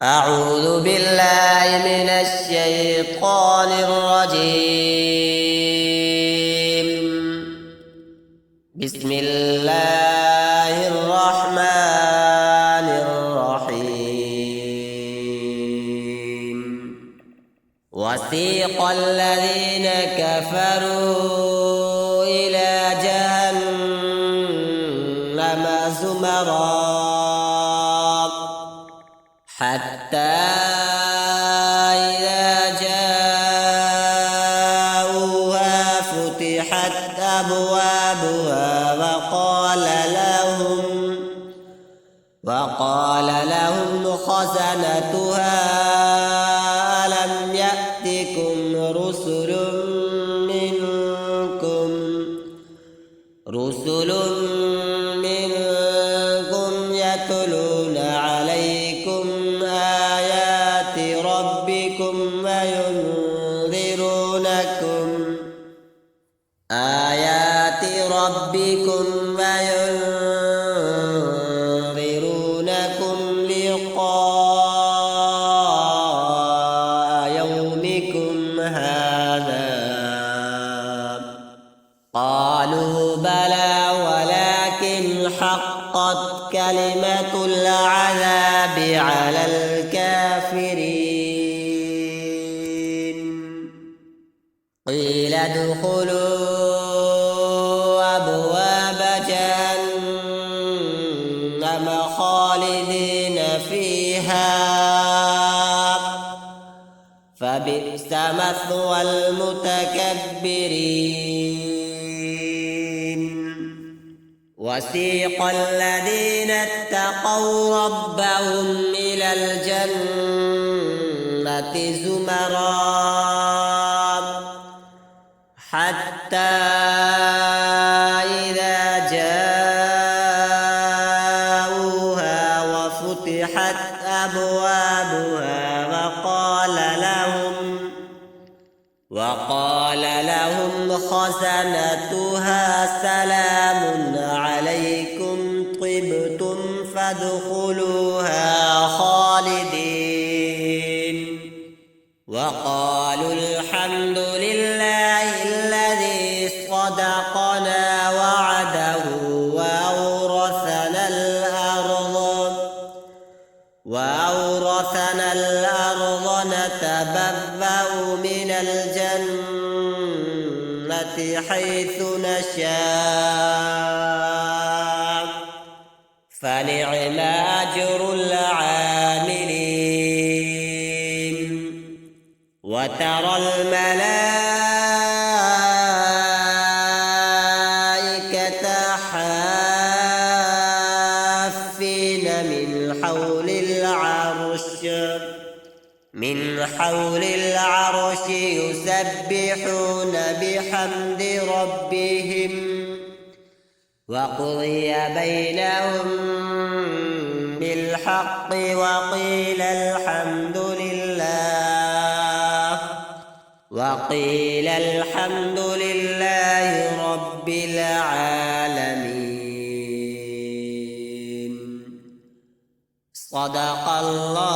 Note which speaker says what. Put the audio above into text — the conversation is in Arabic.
Speaker 1: أعوذ بالله من الشيطان الرجيم. بسم الله الرحمن الرحيم. وسيق الذين كفروا إلى جهنم زمرًا حتى إذا جاءوها فتحت أبوابها وقال لهم خزنتها ألم يأتكم رسل منكم يتلون عليكم آيات ربكم وينذرونكم لقاء يومكم هذا. قالوا بلى ولكن حقت كلمة العذاب على الكافرين. قيل ادخلوا أبواب جهنم خالدين فيها فبئس مثوى المتكبرين. وسيق الذين اتقوا ربهم إلى الجنة زمرًا حتى إذا جاءوها وفتحت أبوابها وقال لهم خزنتها سلام عليكم طبتم فادخلوها خالدين. وقالوا الحمد لله الذي صدقنا وعده وأورثنا الأرض نتبوأ من الجنة حيث نشاء فنعم أجر العاملين. وترى الملائكة حافين من حول العرش يسبحون بحمد ربهم وقضي بينهم بالحق وقيل الحمد لله رب العالمين. صدق الله